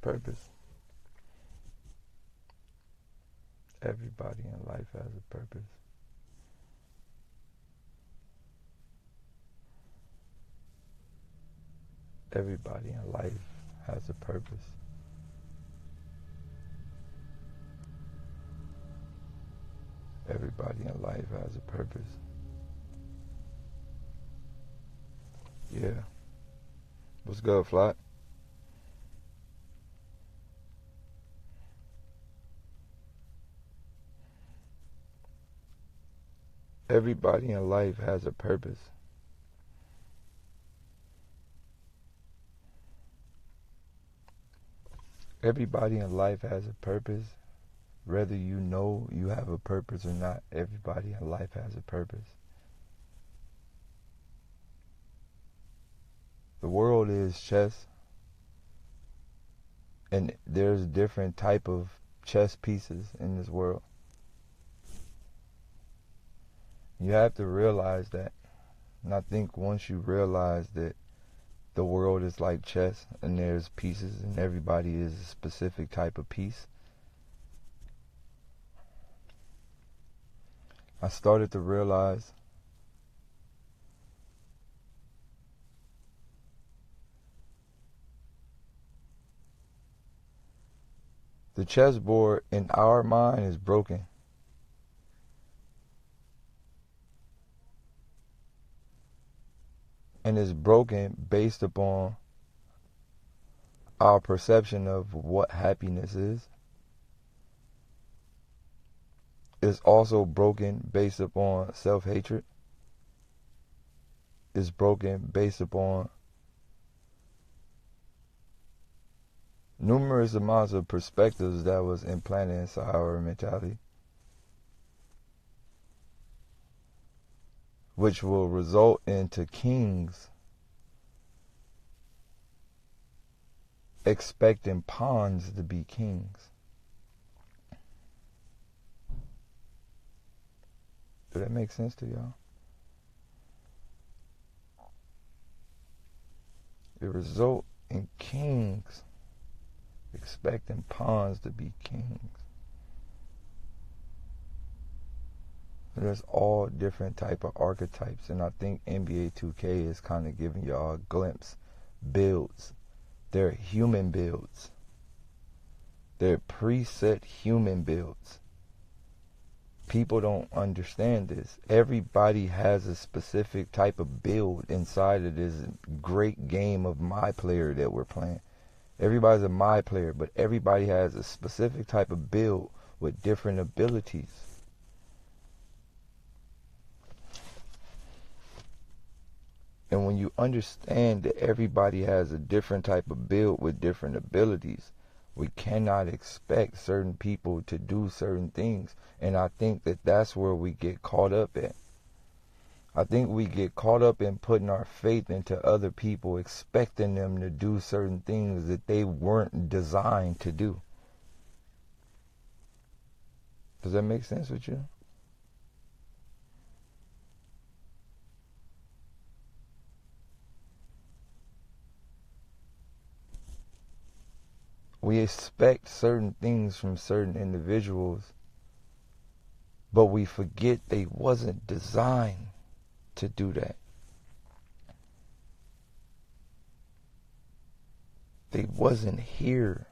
purpose. Everybody in life has a purpose. Everybody in life has a purpose. Everybody in life has a purpose. Yeah. What's good, Flat? Everybody in life has a purpose. Everybody in life has a purpose. Whether you know you have a purpose or not, everybody in life has a purpose. The world is chess, and there's different type of chess pieces in this world. You have to realize that. And I think once you realize that the world is like chess and there's pieces and everybody is a specific type of piece, I started to realize the chessboard in our mind is broken. And it's broken based upon our perception of what happiness is. It's also broken based upon self-hatred. It's broken based upon numerous amounts of perspectives that was implanted inside our mentality, which will result into kings expecting pawns to be kings. Does that make sense to y'all? It result in kings expecting pawns to be kings. There's all different type of archetypes, and I think NBA2K is kind of giving y'all a glimpse. Builds. They're human builds. They're preset human builds. People don't understand this. Everybody has a specific type of build inside of this great game of my player that we're playing. Everybody's a my player, but everybody has a specific type of build with different abilities. And when you understand that everybody has a different type of build with different abilities, we cannot expect certain people to do certain things. And I think that that's where we get caught up at. I think we get caught up in putting our faith into other people, expecting them to do certain things that they weren't designed to do. Does that make sense with you? We expect certain things from certain individuals, but we forget they wasn't designed to do that. They wasn't here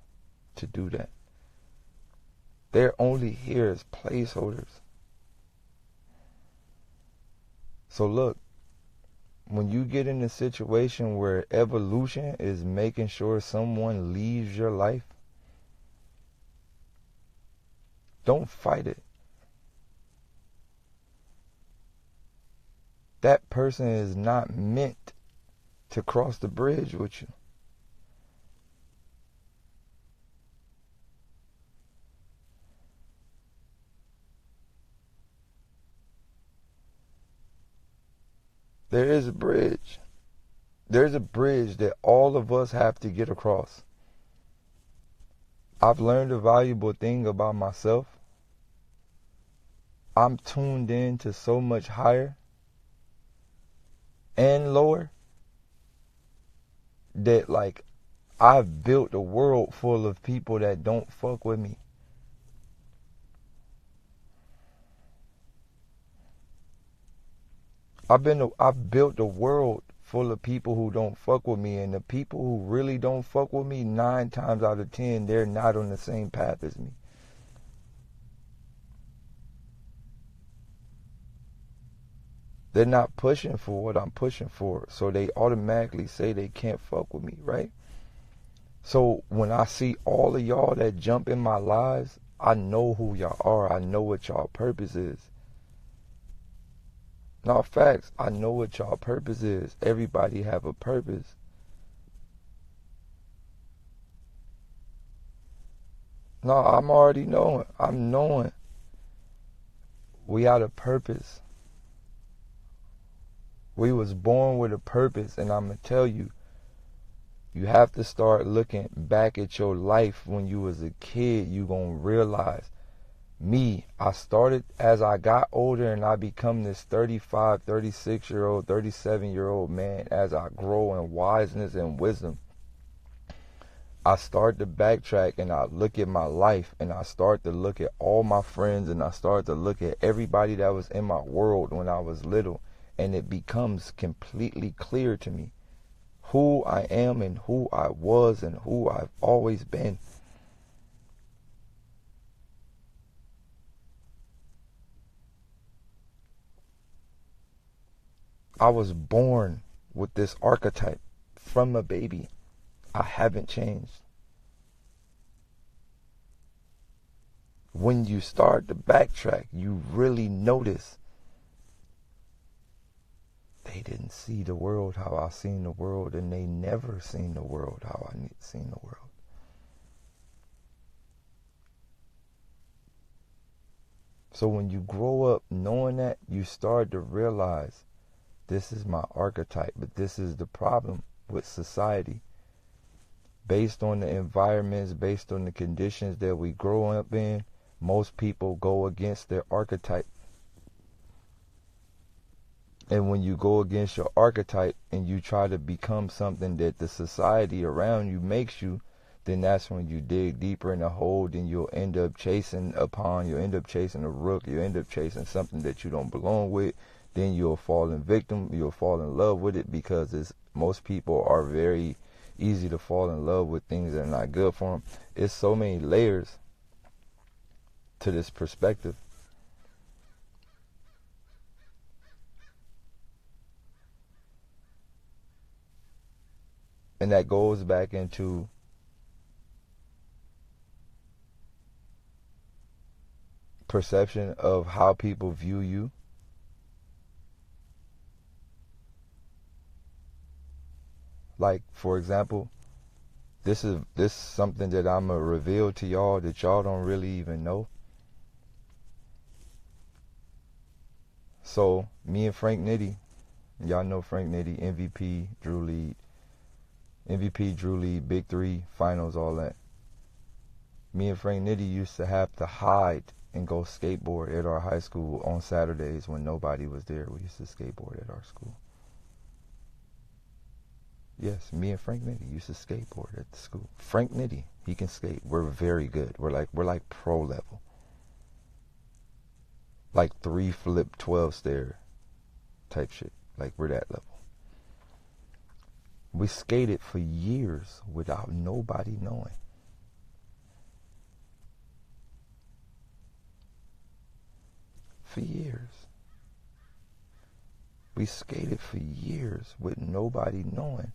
to do that. They're only here as placeholders. So look, when you get in a situation where evolution is making sure someone leaves your life, don't fight it. That person is not meant to cross the bridge with you. There is a bridge. There's a bridge that all of us have to get across. I've learned a valuable thing about myself. I'm tuned in to so much higher and lower that, like, I've built a world full of people that don't fuck with me. I've built a world full of people who don't fuck with me, and the people who really don't fuck with me, 9 times out of 10, they're not on the same path as me. They're not pushing for what I'm pushing for, so they automatically say they can't fuck with me, right? So when I see all of y'all that jump in my lives, I know who y'all are. I know what y'all purpose is. No, facts. I know what y'all purpose is. Everybody have a purpose. No, I'm already knowing. I'm knowing. We had a purpose. We was born with a purpose, and I'm going to tell you, you have to start looking back at your life when you was a kid. You going to realize, me, I started as I got older and I become this 35, 36-year-old, 37-year-old man. As I grow in wiseness and wisdom, I start to backtrack and I look at my life and I start to look at all my friends and I start to look at everybody that was in my world when I was little, and it becomes completely clear to me who I am and who I was and who I've always been. I was born with this archetype from a baby. I haven't changed. When you start to backtrack, you really notice they didn't see the world how I seen the world, and they never seen the world how I seen the world. So when you grow up knowing that, you start to realize this is my archetype, but this is the problem with society. Based on the environments, based on the conditions that we grow up in, most people go against their archetype. And when you go against your archetype and you try to become something that the society around you makes you, then that's when you dig deeper in the hole. Then you'll end up chasing a pawn, you'll end up chasing a rook, you'll end up chasing something that you don't belong with. Then you'll fall in victim, you'll fall in love with it, because most people are very easy to fall in love with things that are not good for them. It's so many layers to this perspective. And that goes back into perception of how people view you. Like, for example, this is something that I'm going to reveal to y'all that y'all don't really even know. So, me and Frank Nitty, y'all know Frank Nitty, MVP, Drew Lead, Big Three, Finals, all that. Me and Frank Nitty used to have to hide and go skateboard at our high school on Saturdays when nobody was there. We used to skateboard at our school. Yes, me and Frank Nitty used to skateboard at the school. Frank Nitty, he can skate. We're very good. We're like pro level. Like 3 flip 12 stair type shit. Like, we're that level. We skated for years without nobody knowing. For years. We skated for years with nobody knowing.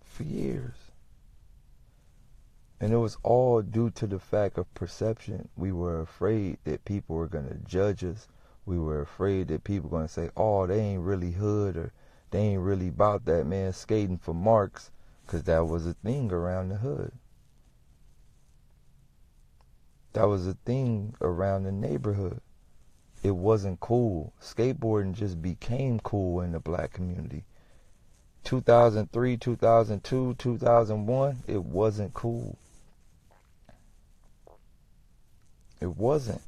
For years. And it was all due to the fact of perception. We were afraid that people were going to judge us. We were afraid that people were going to say, oh, they ain't really hood, or they ain't really about that, man, skating for marks, because that was a thing around the hood. That was a thing around the neighborhood. It wasn't cool. Skateboarding just became cool in the black community. 2003, 2002, 2001, it wasn't cool. It wasn't.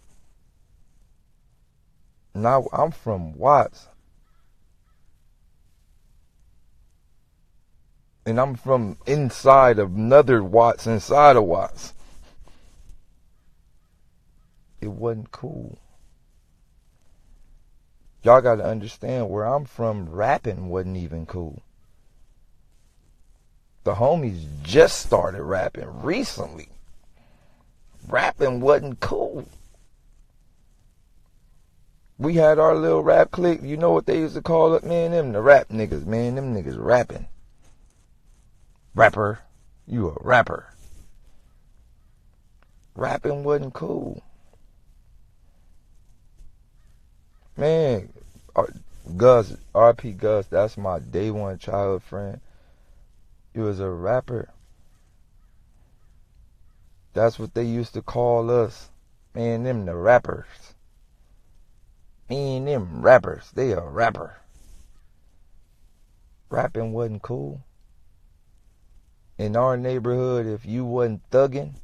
Now, I'm from Watts. And I'm from inside of another Watts inside of Watts. It wasn't cool. Y'all got to understand, where I'm from, rapping wasn't even cool. The homies just started rapping recently. Rapping wasn't cool. We had our little rap clique. You know what they used to call it? Man, them the rap niggas. Man, them niggas rapping. Rapper. You a rapper. Rapping wasn't cool. Man, Gus, R.P. Gus, that's my day one childhood friend. He was a rapper. That's what they used to call us. Man, them the rappers. Man, them rappers. They a rapper. Rapping wasn't cool. In our neighborhood, if you wasn't thugging,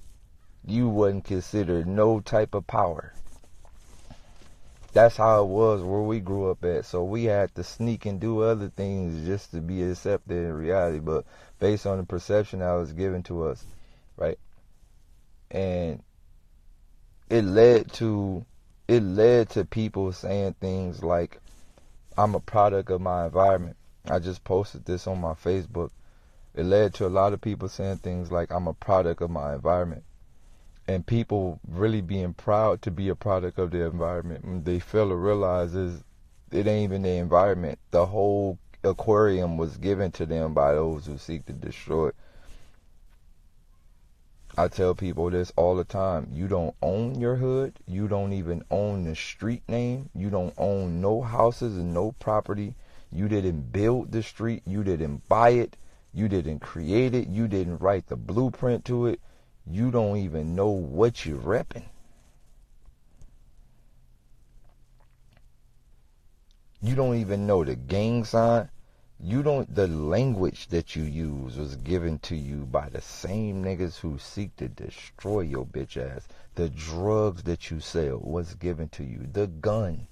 you wasn't considered no type of power. That's how it was where we grew up at. So we had to sneak and do other things just to be accepted in reality, but based on the perception that was given to us, right? And it led to people saying things like, I'm a product of my environment. I just posted this on my Facebook. It led to a lot of people saying things like, I'm a product of my environment. And people really being proud to be a product of the environment. And they fail to realize it ain't even the environment. The whole aquarium was given to them by those who seek to destroy it. I tell people this all the time. You don't own your hood. You don't even own the street name. You don't own no houses and no property. You didn't build the street. You didn't buy it. You didn't create it. You didn't write the blueprint to it. You don't even know what you're repping. You don't even know the gang sign. The language that you use was given to you by the same niggas who seek to destroy your bitch ass. The drugs that you sell was given to you. The gun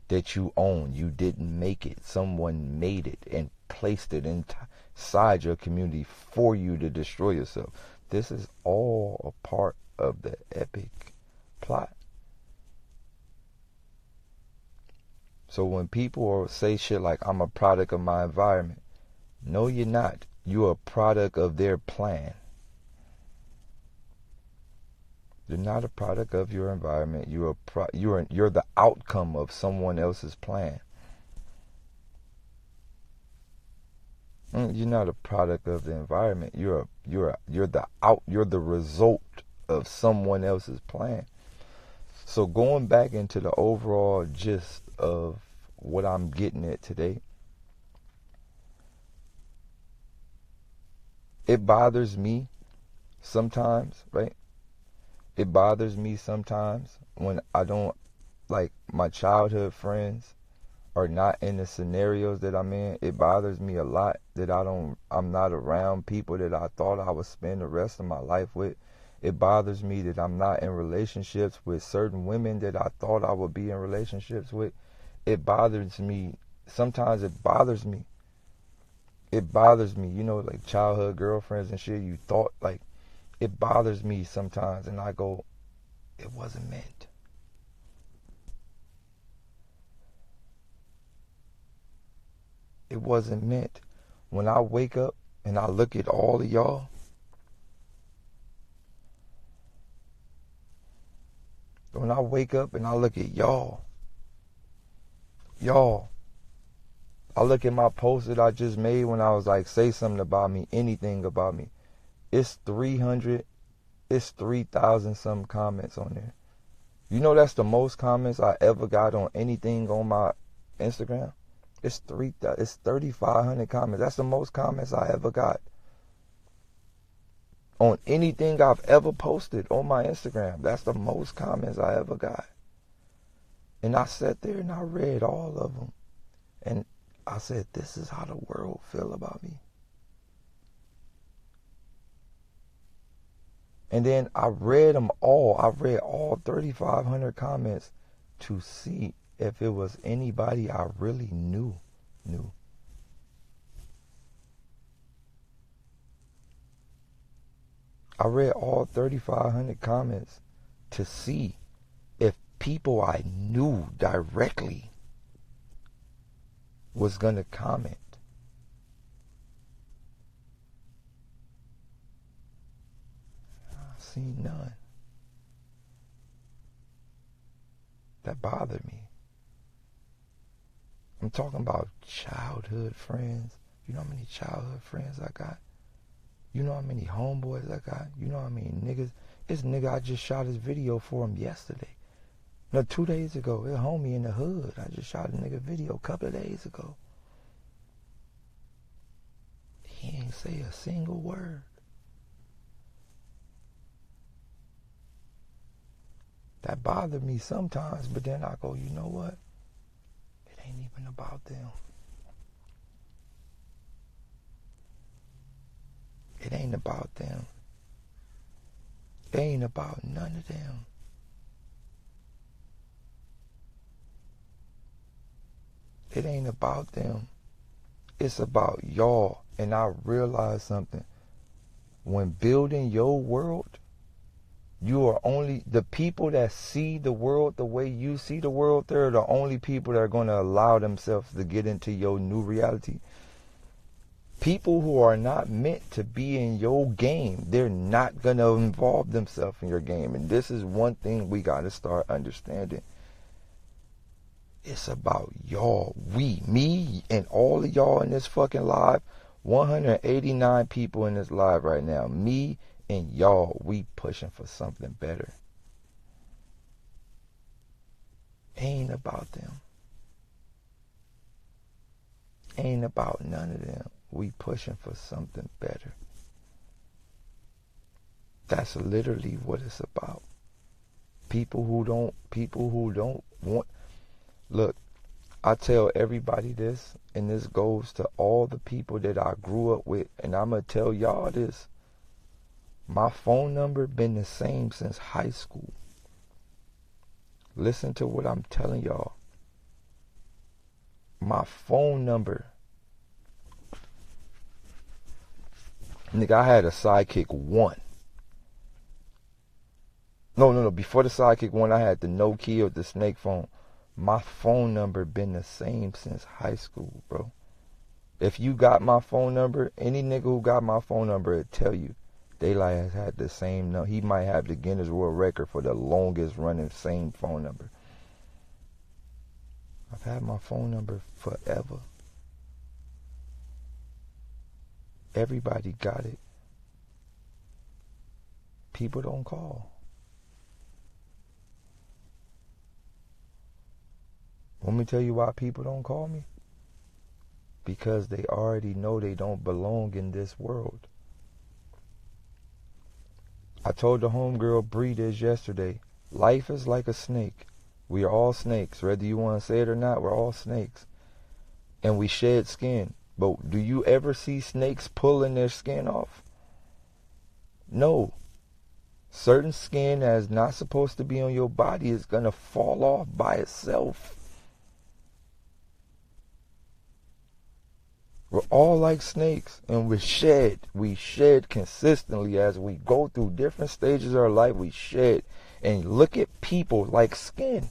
that you own, you didn't make it. Someone made it and placed it inside your community for you to destroy yourself. This is all a part of the epic plot. So when people say shit like, I'm a product of my environment, no, you're not. You're a product of their plan. You're not a product of your environment. You're the outcome of someone else's plan. You're not a product of the environment. You're the result of someone else's plan. So going back into the overall gist of what I'm getting at today, it bothers me sometimes, right? It bothers me sometimes when I don't, like, my childhood friends are not in the scenarios that I'm in. It bothers me a lot that I'm not around people that I thought I would spend the rest of my life with. It bothers me that I'm not in relationships with certain women that I thought I would be in relationships with. It bothers me. Sometimes it bothers me. It bothers me, like childhood girlfriends and shit. You thought, like, it bothers me sometimes, and I go, it wasn't meant. It wasn't meant. When I wake up and I look at all of y'all, when I wake up and I look at y'all, I look at my post that I just made when I was like, say something about me, anything about me. It's 300, it's 3,000 some comments on there. You know that's the most comments I ever got on anything on my Instagram? It's 3,500 comments. That's the most comments I ever got on anything I've ever posted on my Instagram. That's the most comments I ever got. And I sat there and I read all of them. And I said, this is how the world feel about me. And then I read them all. I read all 3,500 comments to see if it was anybody I really knew. I read all 3,500 comments to see if people I knew directly was going to comment. I seen none. That bothered me. I'm talking about childhood friends. You know how many childhood friends I got? You know how many homeboys I got? You know how many niggas? This nigga, I just shot his video for him yesterday. No, 2 days ago. A homie in the hood. I just shot a nigga video a couple of days ago. He ain't say a single word. That bothered me sometimes, but then I go, you know what? It ain't even about them. It ain't about them. It ain't about none of them. It ain't about them. It's about y'all. And I realized something. When building your world, you are only, the people that see the world the way you see the world, they're the only people that are going to allow themselves to get into your new reality. People who are not meant to be in your game, they're not going to involve themselves in your game. And this is one thing we got to start understanding. It's about y'all, me, and all of y'all in this fucking live. 189 people in this live right now. Me and y'all, we pushing for something better. Ain't about them. Ain't about none of them. We pushing for something better. That's literally what it's about. People who don't want. Look, I tell everybody this, and this goes to all the people that I grew up with, and I'm going to tell y'all this. My phone number been the same since high school. Listen to what I'm telling y'all. My phone number. Nigga, I had a Sidekick 1. No. Before the Sidekick 1, I had the Nokia, the snake phone. My phone number been the same since high school, bro. If you got my phone number, any nigga who got my phone number will tell you. Daylyt has had the same number. He might have the Guinness World Record for the longest running same phone number. I've had my phone number forever. Everybody got it. People don't call. Want me to tell you why people don't call me? Because they already know they don't belong in this world. I told the homegirl Bree this yesterday. Life is like a snake. We are all snakes. Whether you want to say it or not, we're all snakes. And we shed skin. But do you ever see snakes pulling their skin off? No. Certain skin that is not supposed to be on your body is going to fall off by itself. We're all like snakes, and we shed. We shed consistently as we go through different stages of our life. We shed. And look at people like skin.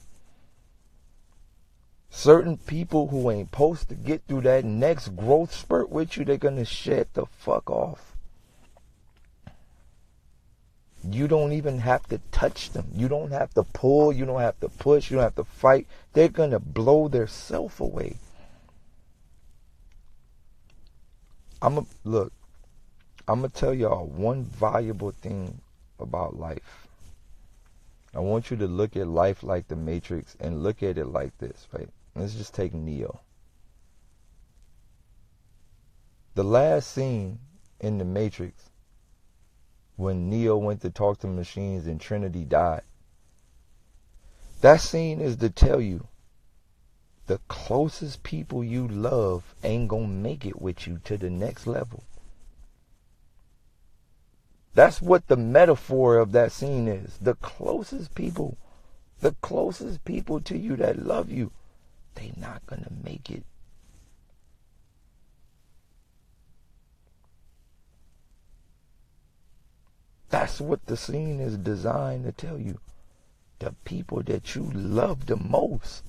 Certain people who ain't supposed to get through that next growth spurt with you, they're going to shed the fuck off. You don't even have to touch them. You don't have to pull. You don't have to push. You don't have to fight. They're going to blow their self away. I'm going to tell y'all one valuable thing about life. I want you to look at life like the Matrix and look at it like this, right? Let's just take Neo. The last scene in the Matrix, when Neo went to talk to machines and Trinity died, that scene is to tell you the closest people you love ain't gonna make it with you to the next level. That's what the metaphor of that scene is. The closest people to you that love you, they not gonna make it. That's what the scene is designed to tell you. The people that you love the most,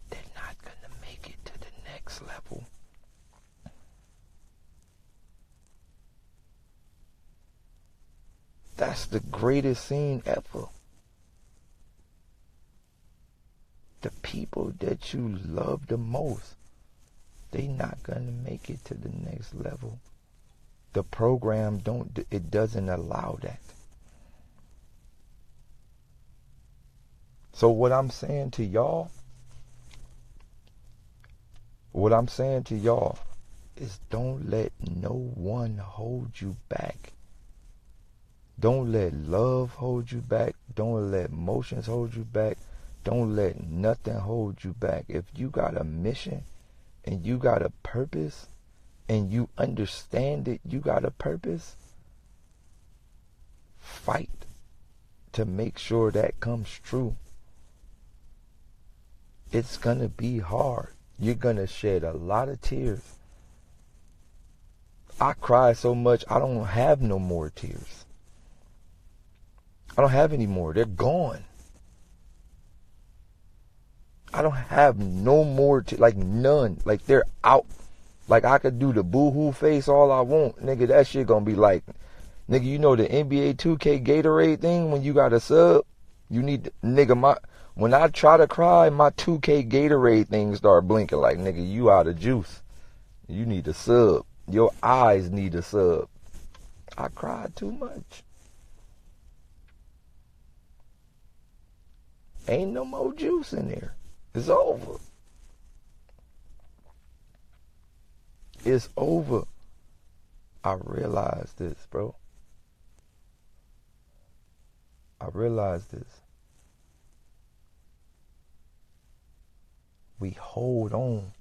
they're not going to make it to the next level. That's the greatest scene ever. The people that you love the most, they not going to make it to the next level. The program doesn't allow that. So what I'm saying to y'all is don't let no one hold you back. Don't let love hold you back. Don't let emotions hold you back. Don't let nothing hold you back. If you got a mission and you got a purpose and you understand it, you got a purpose, fight to make sure that comes true. It's going to be hard. You're going to shed a lot of tears. I cry so much, I don't have no more tears. I don't have any more. They're gone. I don't have no more, like none. Like they're out. Like I could do the boo-hoo face all I want. Nigga, that shit gonna be like, nigga, you know the NBA2K Gatorade thing when you got a sub? You need, nigga, when I try to cry, my 2K Gatorade thing start blinking like, nigga, you out of juice. You need a sub. Your eyes need a sub. I cried too much. Ain't no more juice in there. It's over. It's over. I realized this, bro. I realized this. We hold on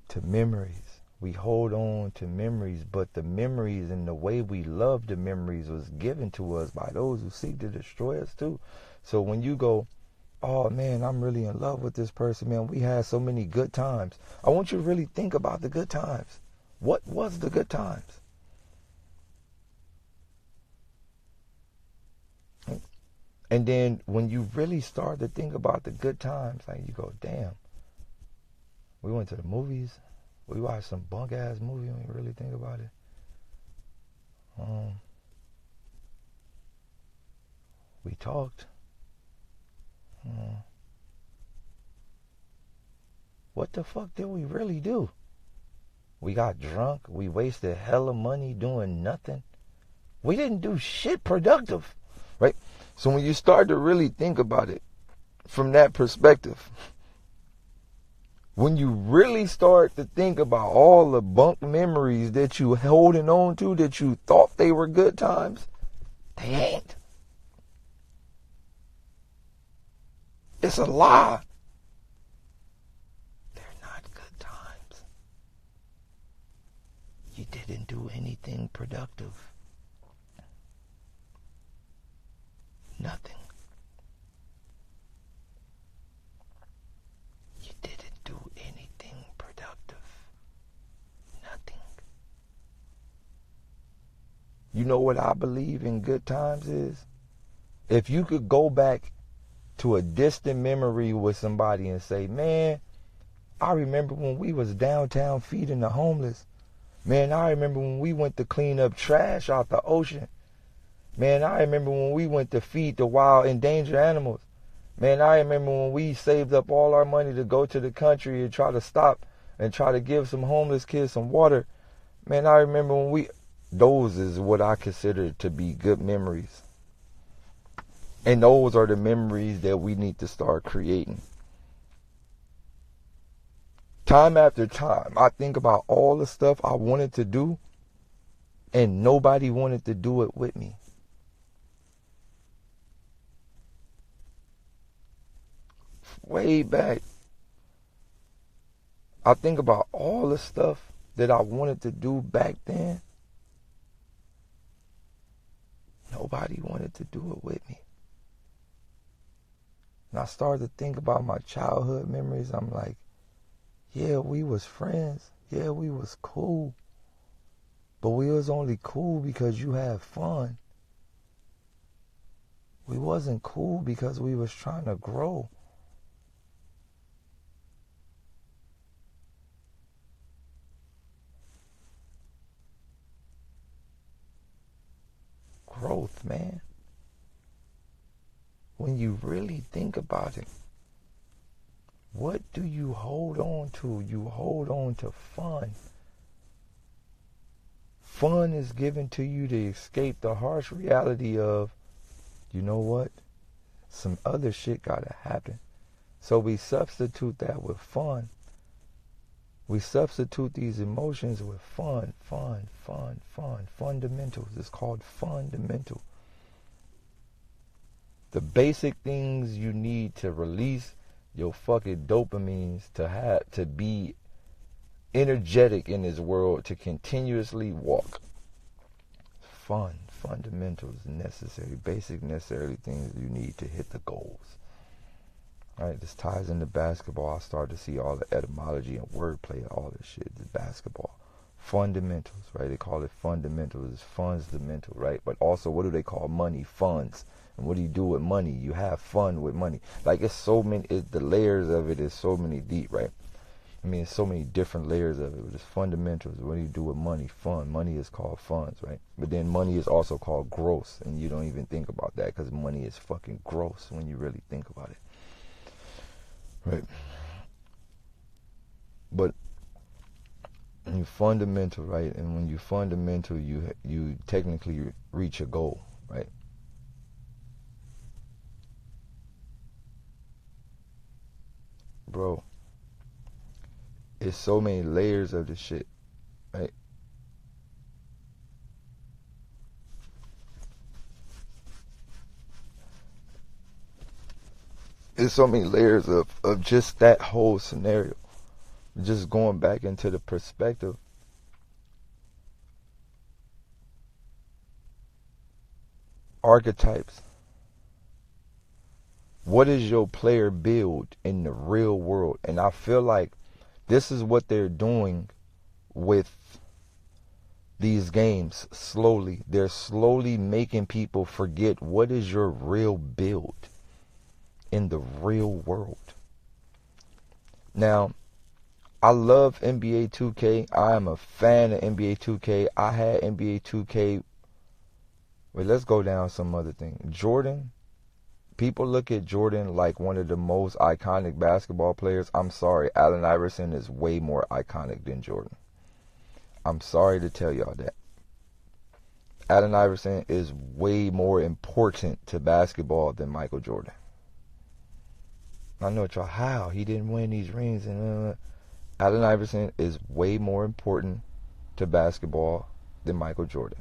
to memories. We hold on to memories, but the memories and the way we love the memories was given to us by those who seek to destroy us too. So when you go, oh man, I'm really in love with this person, man, we had so many good times. I want you to really think about the good times. What was the good times? And then when you really start to think about the good times, like you go, damn, we went to the movies. We watched some bunk ass movie when you really think about it. We talked. What the fuck did we really do? We got drunk. We wasted hella money doing nothing. We didn't do shit productive, right? So when you start to really think about it from that perspective, when you really start to think about all the bunk memories that you holding on to that you thought they were good times, they ain't. It's a lie. They're not good times. You didn't do anything productive. Nothing. You didn't do anything productive. Nothing. You know what I believe in good times is? If you could go back to a distant memory with somebody and say, man, I remember when we was downtown feeding the homeless. Man, I remember when we went to clean up trash out the ocean. Man, I remember when we went to feed the wild endangered animals. Man, I remember when we saved up all our money to go to the country and try to stop and try to give some homeless kids some water. Man, I remember when those is what I consider to be good memories. And those are the memories that we need to start creating. Time after time, I think about all the stuff I wanted to do, and nobody wanted to do it with me. Way back, I think about all the stuff that I wanted to do back then. Nobody wanted to do it with me. And I started to think about my childhood memories. I'm like, yeah, we was friends. Yeah, we was cool. But we was only cool because you had fun. We wasn't cool because we was trying to grow. Growth, man. When you really think about it, what do you hold on to? You hold on to fun. Fun is given to you to escape the harsh reality of, you know what? Some other shit gotta happen. So we substitute that with fun. We substitute these emotions with fun. Fundamentals. It's called fundamental. The basic things you need to release your fucking dopamines to be energetic in this world, to continuously walk. Fundamentals, necessary, basic necessary things you need to hit the goals. Alright, this ties into basketball. I start to see all the etymology and wordplay, all this shit. This basketball. Fundamentals, right? They call it fundamentals. It's fundamental, right? But also, what do they call money? Funds. And what do you do with money? You have fun with money. Like, it's so many, the layers of it is so many deep, right? I mean, it's so many different layers of it. But it's fundamentals. What do you do with money? Fun. Money is called funds, right? But then money is also called gross. And you don't even think about that because money is fucking gross when you really think about it. Right? But you fundamental, right? And when you fundamental, you technically reach a goal, right? Bro, it's so many layers of this shit, right? There's so many layers of just that whole scenario. Just going back into the perspective. Archetypes. What is your player build in the real world? And I feel like this is what they're doing with these games slowly. They're slowly making people forget what is your real build in the real world. Now, I love NBA 2K. I am a fan of NBA 2K. I had NBA 2K. Wait, let's go down some other thing. Jordan. People look at Jordan like one of the most iconic basketball players. I'm sorry, Allen Iverson is way more iconic than Jordan. I'm sorry to tell y'all that. Allen Iverson is way more important to basketball than Michael Jordan. I know y'all, how? He didn't win these rings. And Allen Iverson is way more important to basketball than Michael Jordan.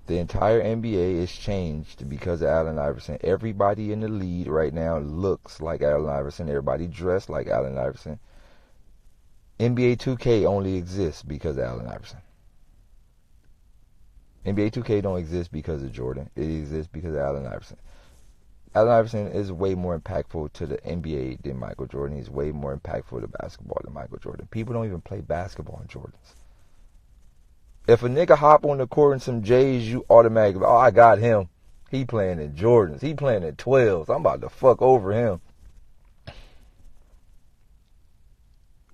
The entire NBA is changed because of Allen Iverson. Everybody in the league right now looks like Allen Iverson. Everybody dressed like Allen Iverson. NBA 2K only exists because of Allen Iverson. NBA 2K don't exist because of Jordan. It exists because of Allen Iverson. Allen Iverson is way more impactful to the NBA than Michael Jordan. He's way more impactful to basketball than Michael Jordan. People don't even play basketball in Jordans. If a nigga hop on the court in some J's, you automatically, oh, I got him. He playing in Jordans. He playing in 12s. I'm about to fuck over him.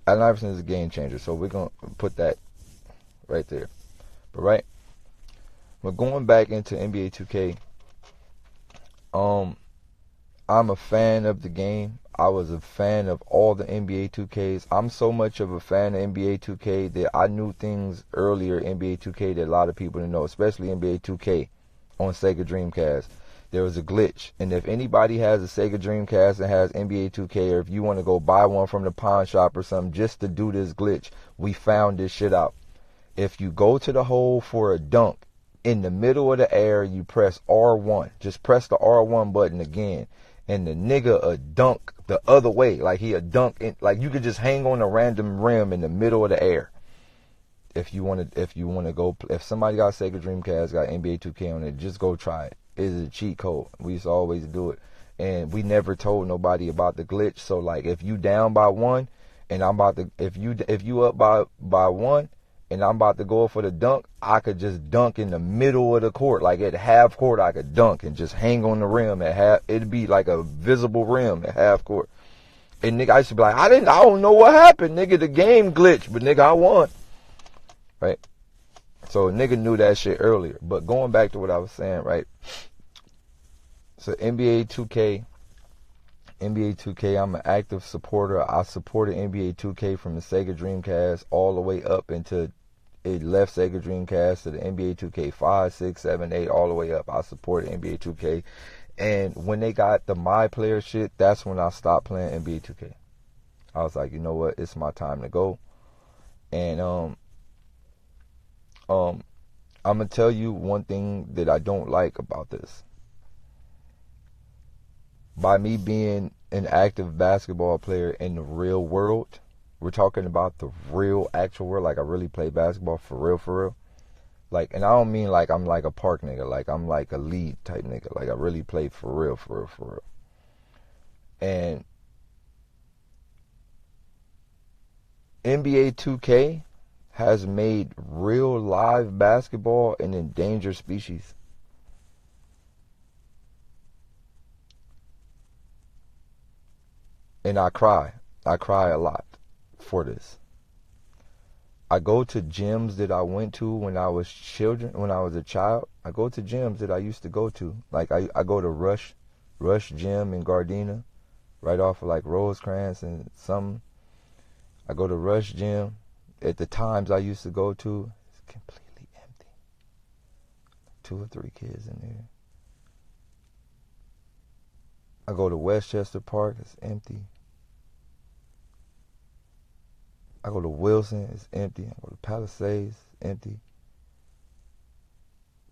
Allen Iverson is a game changer, so we're going to put that right there. But right, we're going back into NBA 2K. I'm a fan of the game. I was a fan of all the NBA 2Ks. I'm so much of a fan of NBA 2K that I knew things earlier in NBA 2K that a lot of people didn't know, especially NBA 2K on Sega Dreamcast. There was a glitch. And if anybody has a Sega Dreamcast and has NBA 2K, or if you want to go buy one from the pawn shop or something just to do this glitch, we found this shit out. If you go to the hole for a dunk, in the middle of the air, you press R1. Just press the R1 button again. And the nigga a dunk the other way, like he a dunk in, like you could just hang on a random rim in the middle of the air. If you want to go, if somebody got Sega Dreamcast, got NBA 2K on it, just go try it. It's a cheat code. We used to always do it, and we never told nobody about the glitch. So like, if you down by one, and I'm about to, if you up by one, and I'm about to go for the dunk, I could just dunk in the middle of the court. Like at half court, I could dunk and just hang on the rim at half. It'd be like a visible rim at half court. And nigga, I used to be like, I don't know what happened, nigga. The game glitched, but nigga, I won. Right? So nigga knew that shit earlier. But going back to what I was saying, right? So NBA 2K, I'm an active supporter. I supported NBA 2K from the Sega Dreamcast all the way up into it left Sega Dreamcast to the NBA 2K 5, 6, 7, 8, all the way up. I supported NBA 2K. And when they got the My Player shit, that's when I stopped playing NBA 2K. I was like, you know what? It's my time to go. And I'm gonna tell you one thing that I don't like about this. By me being an active basketball player in the real world, we're talking about the real actual world, like I really play basketball for real. Like, and I don't mean like I'm like a park nigga, like I'm like a lead type nigga, like I really play for real. And NBA 2K has made real live basketball an endangered species. And I cry a lot for this. I go to gyms that I went to when I was a child. I go to gyms that I used to go to. Like I go to Rush Gym in Gardena, right off of like Rosecrans and something. I go to Rush Gym. At the times I used to go to, it's completely empty. 2 or 3 kids in there. I go to Westchester Park, it's empty. I go to Wilson, it's empty. I go to Palisades, it's empty.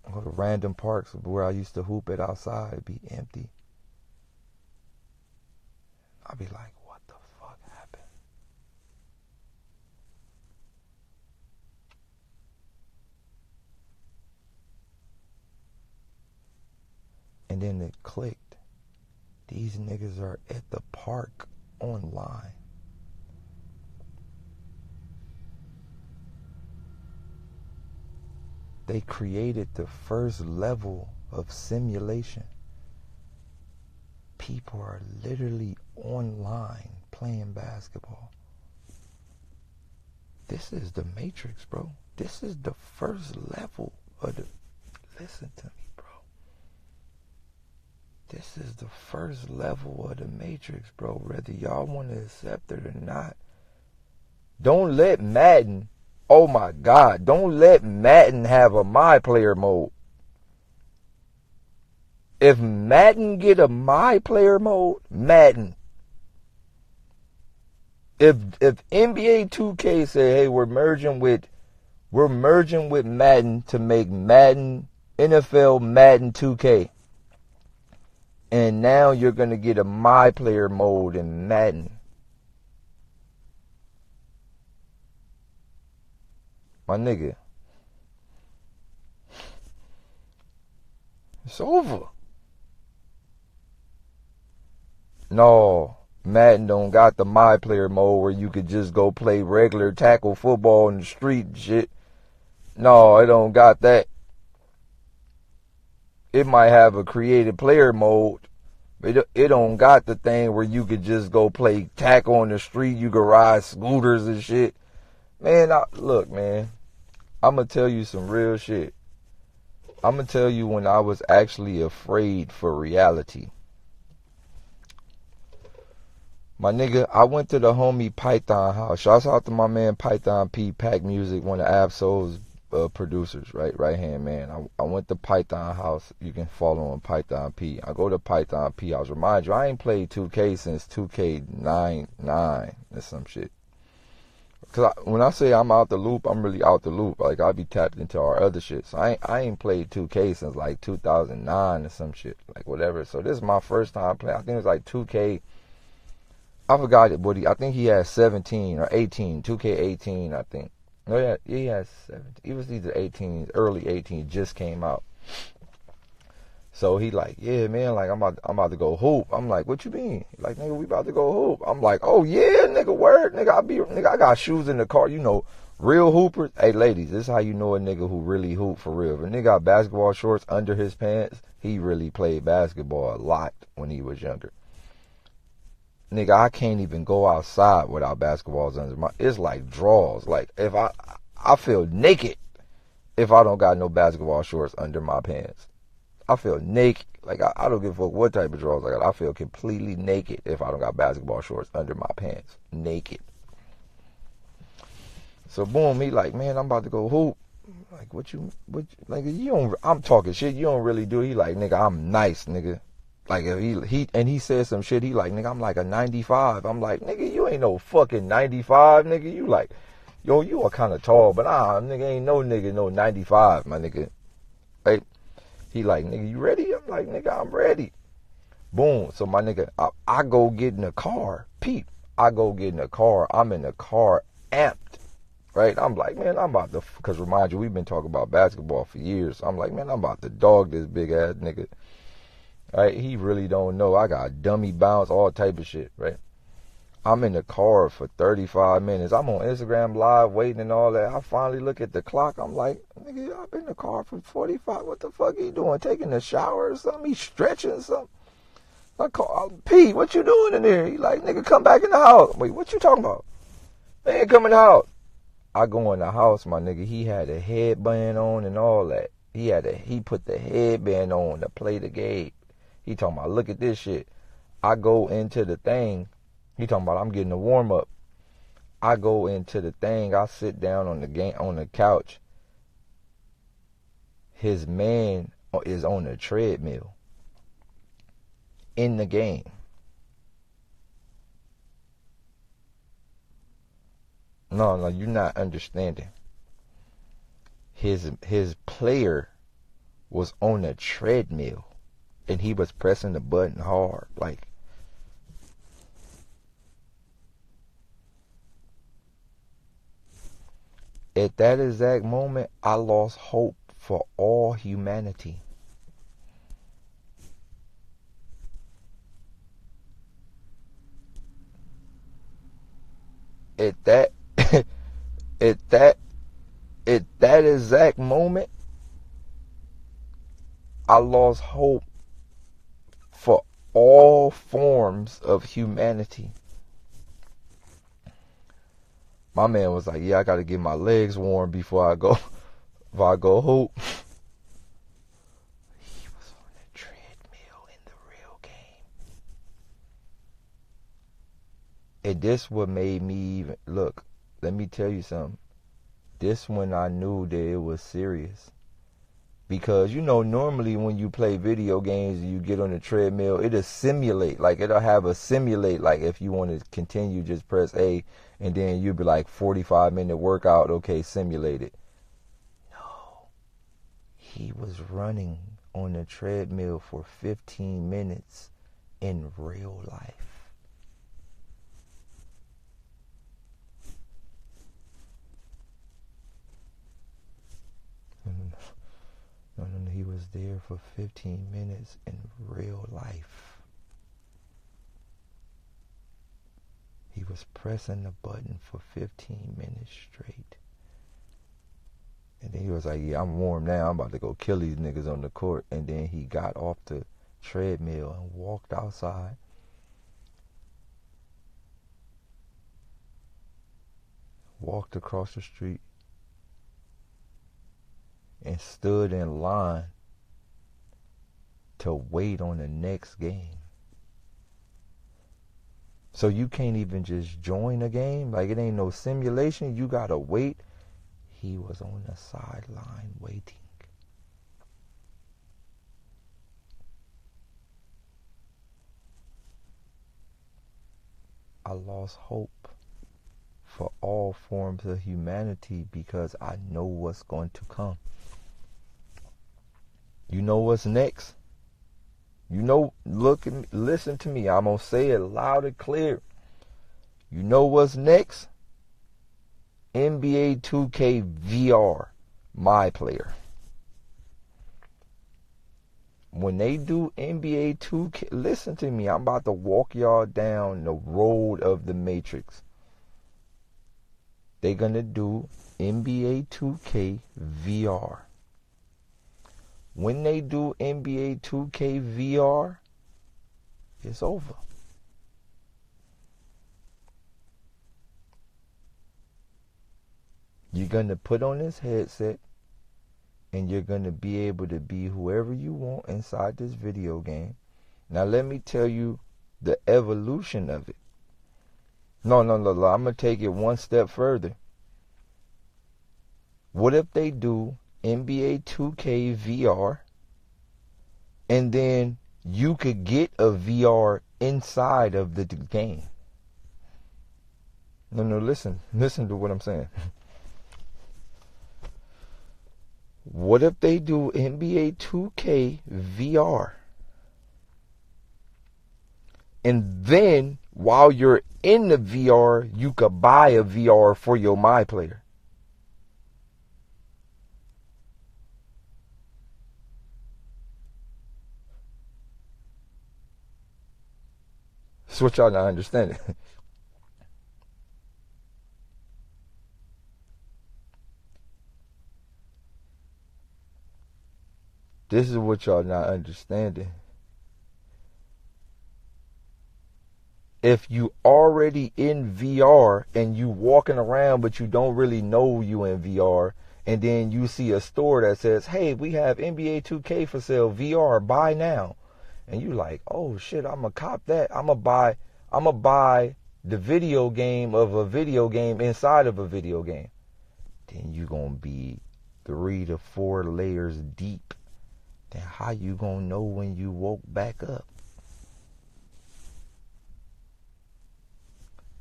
I go to random parks where I used to hoop it outside, it'd be empty. I'd be like, what the fuck happened? And then it clicked. These niggas are at the park online. They created the first level of simulation. People are literally online playing basketball. This is the Matrix, bro. This is the first level of the... Listen to me, bro. This is the first level of the Matrix, bro. Whether y'all want to accept it or not. Don't let Madden... Oh my God, don't let Madden have a My Player mode. If Madden get a My Player mode, Madden. If NBA 2K say, hey, we're merging with Madden to make Madden NFL Madden 2K. And now you're going to get a My Player mode in Madden. My nigga, it's over. No, Madden don't got the My Player mode where you could just go play regular tackle football in the street and shit. No, it don't got that. It might have a creative player mode, but it don't got the thing where you could just go play tackle on the street. You could ride scooters and shit. Man, look, man. I'm going to tell you some real shit. I'm going to tell you when I was actually afraid for reality. My nigga, I went to the homie Python house. Shouts out to my man Python P, Pack Music, one of Absol's producers, right hand man. I went to Python house. You can follow on Python P. I go to Python P house. Remind you, I ain't played 2K since 2K9 or some shit. Cause when I say I'm out the loop, I'm really out the loop. Like I be tapped into our other shit. So I ain't played 2K since like 2009 or some shit, like whatever. So this is my first time playing. I think it was like 2K. I forgot it, but I think he had 17 or 18. 2K18, I think. No, yeah, he has 17. He was either 18, early 18, just came out. So he like, yeah, man, like I'm about to go hoop. I'm like, what you mean? He like, nigga, we about to go hoop. I'm like, oh yeah, nigga, word, nigga, I got shoes in the car, you know, Real hoopers, hey ladies, this is how you know a nigga who really hoop for real. If a nigga got basketball shorts under his pants, he really played basketball a lot when he was younger. Nigga, I can't even go outside without basketballs under my, it's like drawers. Like, if I feel naked if I don't got no basketball shorts under my pants. I feel naked. Like, I don't give a fuck what type of drawers I got. I feel completely naked if I don't got basketball shorts under my pants. Naked. So boom, he like, man, I'm about to go hoop. Like, like, you don't, I'm talking shit, you don't really do. He like, nigga, I'm nice, nigga. Like, if he said some shit, he like, nigga, I'm like a 95. I'm like, nigga, you ain't no fucking 95, nigga. You like, yo, you are kind of tall, but nigga, ain't no nigga, no 95, my nigga. Right? He like, nigga, you ready? I'm like, nigga, I'm ready. Boom. So my nigga, I go get in the car. Peep. I go get in the car. I'm in the car amped. Right? I'm like, man, I'm about to, because remind you, we've been talking about basketball for years. I'm like, man, I'm about to dog this big ass nigga. Right? He really don't know. I got dummy bounce, all type of shit, right? I'm in the car for 35 minutes. I'm on Instagram Live waiting and all that. I finally look at the clock. I'm like, nigga, I've been in the car for 45. What the fuck he doing? Taking a shower or something? He stretching or something? I call, Pete, what you doing in there? He like, nigga, come back in the house. Wait, what you talking about? Man, come in the house. I go in the house, my nigga. He had a headband on and all that. He put the headband on to play the game. He talking about, look at this shit. I go into the thing. He talking about, I'm getting a warm up. I go into the thing. I sit down on the couch. His man is on the treadmill in the game. No, you're not understanding. His player was on a treadmill and he was pressing the button hard. Like, at that exact moment, I lost hope for all humanity. At that exact moment, I lost hope for all forms of humanity. My man was like, yeah, I gotta get my legs warm before I go hoop. He was on the treadmill in the real game. And this what made me even, look, let me tell you something. This when I knew that it was serious. Because, you know, normally when you play video games and you get on the treadmill, it'll simulate. Like, it'll have a simulate. Like, if you want to continue, just press A. And then you'll be like, 45-minute workout. Okay, simulate it. No. He was running on the treadmill for 15 minutes in real life. No, he was there for 15 minutes in real life. He was pressing the button for 15 minutes straight. And then he was like, yeah, I'm warm now. I'm about to go kill these niggas on the court. And then he got off the treadmill and walked outside. Walked across the street. And stood in line to wait on the next game. So you can't even just join a game. Like, it ain't no simulation. You gotta wait. He was on the sideline waiting. I lost hope for all forms of humanity because I know what's going to come. You know what's next? You know, look at me, listen to me. I'm going to say it loud and clear. You know what's next? NBA2K VR, my player. When they do NBA2K, listen to me. I'm about to walk y'all down the road of the Matrix. they're going to do NBA 2K VR. When they do NBA 2K VR, it's over. You're going to put on this headset and you're going to be able to be whoever you want inside this video game. Now let me tell you the evolution of it. No. I'm going to take it one step further. What if they do NBA 2K VR and then you could get a VR inside of the game? No, listen to what I'm saying. What if they do NBA 2K VR? And then while you're in the VR, you could buy a VR for your My Player. That's what y'all not understanding. This is what y'all not understanding. If you already in VR and you walking around but you don't really know you in VR, and then you see a store that says, hey, we have NBA 2K for sale, VR, buy now. And you like, oh shit, I'm gonna cop that. I'm gonna buy the video game of a video game inside of a video game. Then you gonna be 3 to 4 layers deep. Then how you gonna know when you woke back up?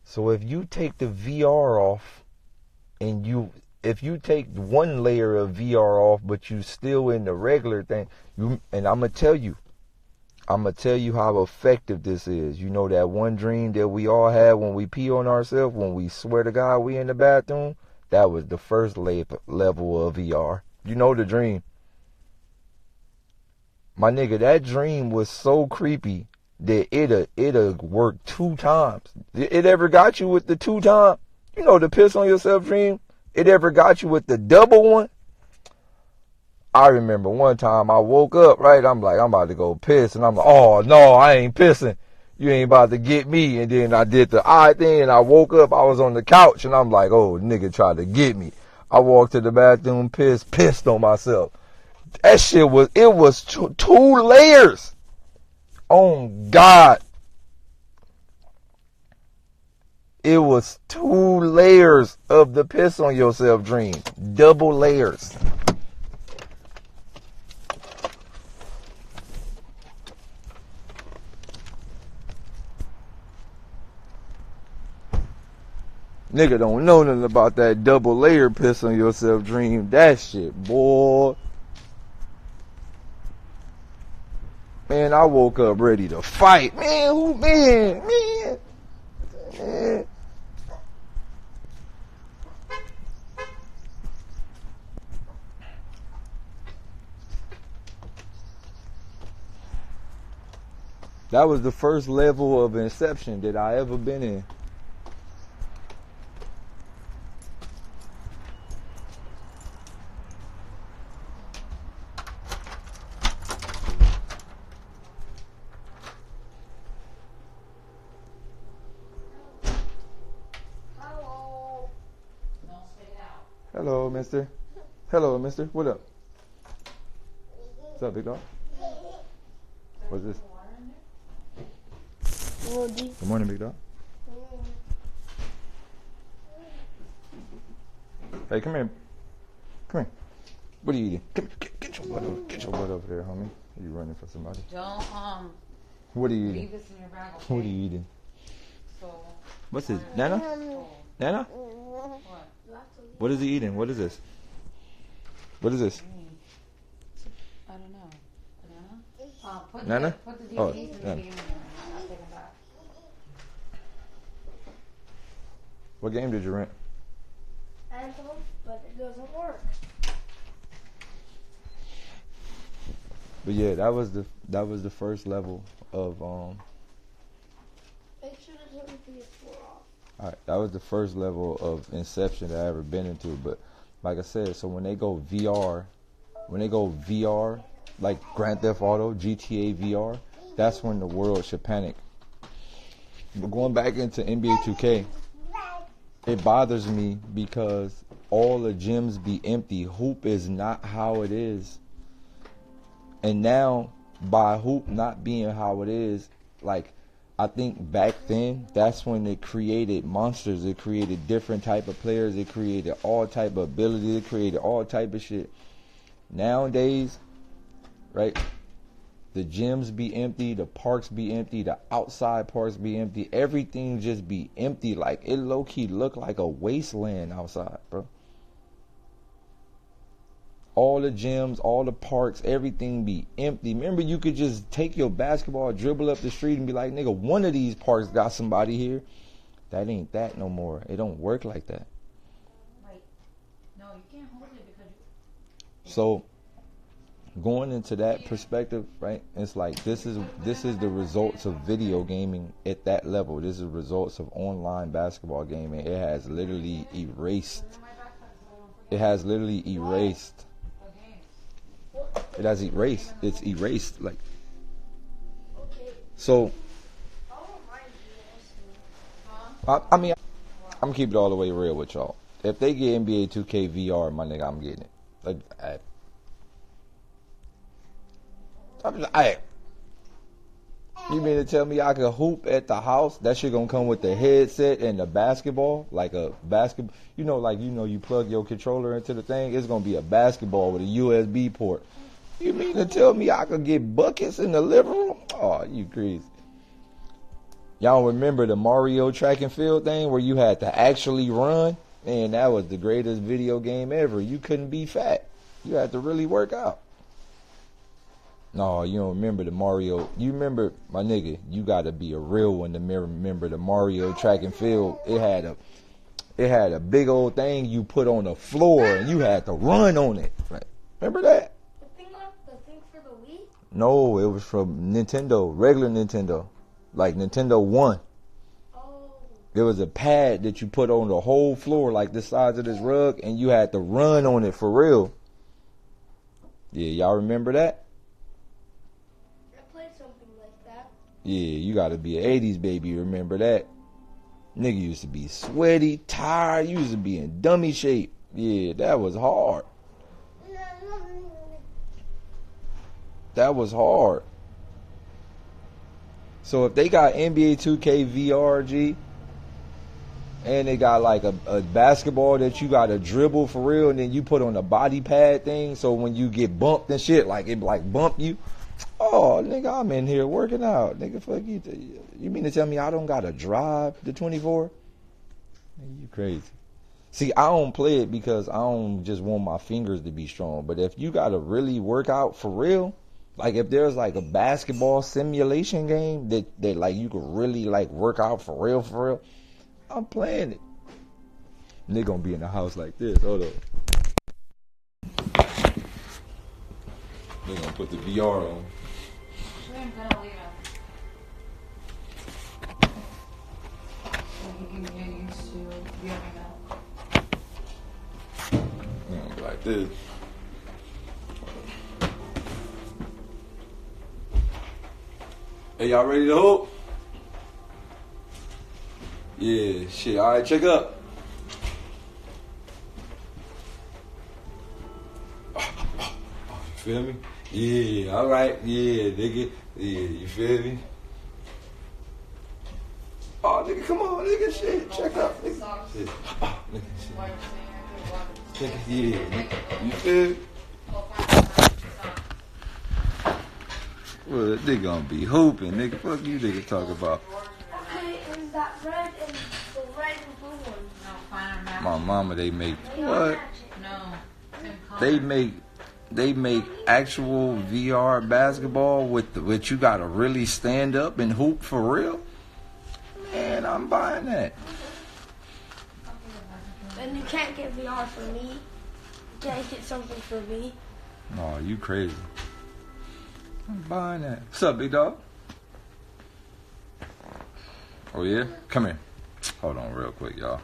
So if you take the VR off and if you take one layer of VR off but you still in the regular thing, and I'm gonna tell you how effective this is. You know that one dream that we all had when we pee on ourselves, when we swear to God we in the bathroom? That was the first level of VR. You know the dream. My nigga, that dream was so creepy that it'll work 2 times. It ever got you with the 2 time? You know the piss on yourself dream? It ever got you with the double one? I remember one time I woke up, right? I'm like, I'm about to go piss. And I'm like, oh, no, I ain't pissing. You ain't about to get me. And then I did the eye thing and I woke up. I was on the couch and I'm like, oh, nigga tried to get me. I walked to the bathroom, pissed on myself. That shit was 2 layers. Oh, God. It was 2 layers of the piss on yourself dream. Double layers. Nigga don't know nothing about that double layer piss on yourself dream. That shit, boy. Man, I woke up ready to fight. Man. That was the first level of Inception that I ever been in. Hello, mister. Hello, mister. What up? What's up, big dog? What's this? Good morning, big dog. Hey, come here. Come here. What are you eating? Come here. Get your butt over. Get your butt over there, homie. Are you running for somebody? Don't What are you eating? leave this in your bag, okay? What are you eating? So, What's this? Nana? Nana? what? What is he eating? What is this? What is this? I don't know. Banana? Put Nana? Put the Oh, DVDs in the Nana. game. I'll take them back. What game did you rent? Anthem, but it doesn't work. But yeah, that was the first level of Make sure to turn the PS4 off. That was the first level of Inception that I ever been into. But like I said, so when they go VR, like Grand Theft Auto, GTA VR, that's when the world should panic. But going back into NBA 2K, it bothers me because all the gyms be empty. Hoop is not how it is. And now, by hoop not being how it is, like, I think back then, that's when it created monsters. It created different type of players. It created all type of ability. It created all type of shit. Nowadays, right, the gyms be empty, the parks be empty, the outside parks be empty. Everything just be empty. Like, it low-key look like a wasteland outside, bro. All the gyms, all the parks, everything be empty. Remember, you could just take your basketball, dribble up the street, and be like, nigga, one of these parks got somebody here. That ain't that no more. It don't work like that. Wait. No, you can't hold it because So, going into that perspective, right, it's like this is the results of video gaming at that level. This is results of online basketball gaming. It has literally erased. It has literally erased. It has erased. It's erased. Like, so. I mean, I'm gonna keep it all the way real with y'all. If they get NBA 2K VR, my nigga, I'm getting it. You mean to tell me I could hoop at the house? That shit gonna come with the headset and the basketball, like a basketball. You plug your controller into the thing. It's gonna be a basketball with a USB port. You mean to tell me I could get buckets in the living room? Oh, you crazy. Y'all remember the Mario track and field thing where you had to actually run? Man, that was the greatest video game ever. You couldn't be fat. You had to really work out. No, you don't remember the Mario. You remember, my nigga, you gotta be a real one to remember the Mario track and field. It had a big old thing you put on the floor and you had to run on it. Right? Remember that? The thing for the Wii? No, it was from Nintendo, regular Nintendo. Like Nintendo 1. Oh. There was a pad that you put on the whole floor, like the size of this rug, and you had to run on it for real. Yeah, y'all remember that? Yeah, you gotta be an 80s baby, remember that? Nigga used to be sweaty, tired, you used to be in dummy shape. Yeah, that was hard. That was hard. So if they got NBA 2K VR, G, and they got like a basketball that you gotta dribble for real, and then you put on a body pad thing, so when you get bumped and shit, like it like bump you. Oh, nigga, I'm in here working out. Nigga, fuck you. You mean to tell me I don't got to drive the 24? You crazy. See, I don't play it because I don't just want my fingers to be strong. But if you got to really work out for real, like if there's like a basketball simulation game that like you could really like work out for real, I'm playing it. Nigga gonna be in the house like this. Hold up. They're gonna put the VR on. I'm gonna leave it. So you can get used to viewing that. They're gonna be like this. Hey, y'all ready to hoop? Yeah, shit. All right, check up. Feel me? Yeah, all right. Yeah, nigga. Yeah, you feel me? Oh, nigga, come on, nigga. Shit, check up, nigga. Shit. Oh, nigga, shit. Check it. Yeah, nigga. You feel me? Well, that nigga gonna be hooping, nigga. Fuck you, nigga, talk about. Okay, is that red and the red and blue one? No, fine, I'm My mama, they make what? No. They make actual VR basketball with you gotta really stand up and hoop for real. Man, I'm buying that. And you can't get VR for me. You can't get something for me. Oh, you crazy. I'm buying that. What's up, big dog? Oh yeah? Come here. Hold on real quick, y'all.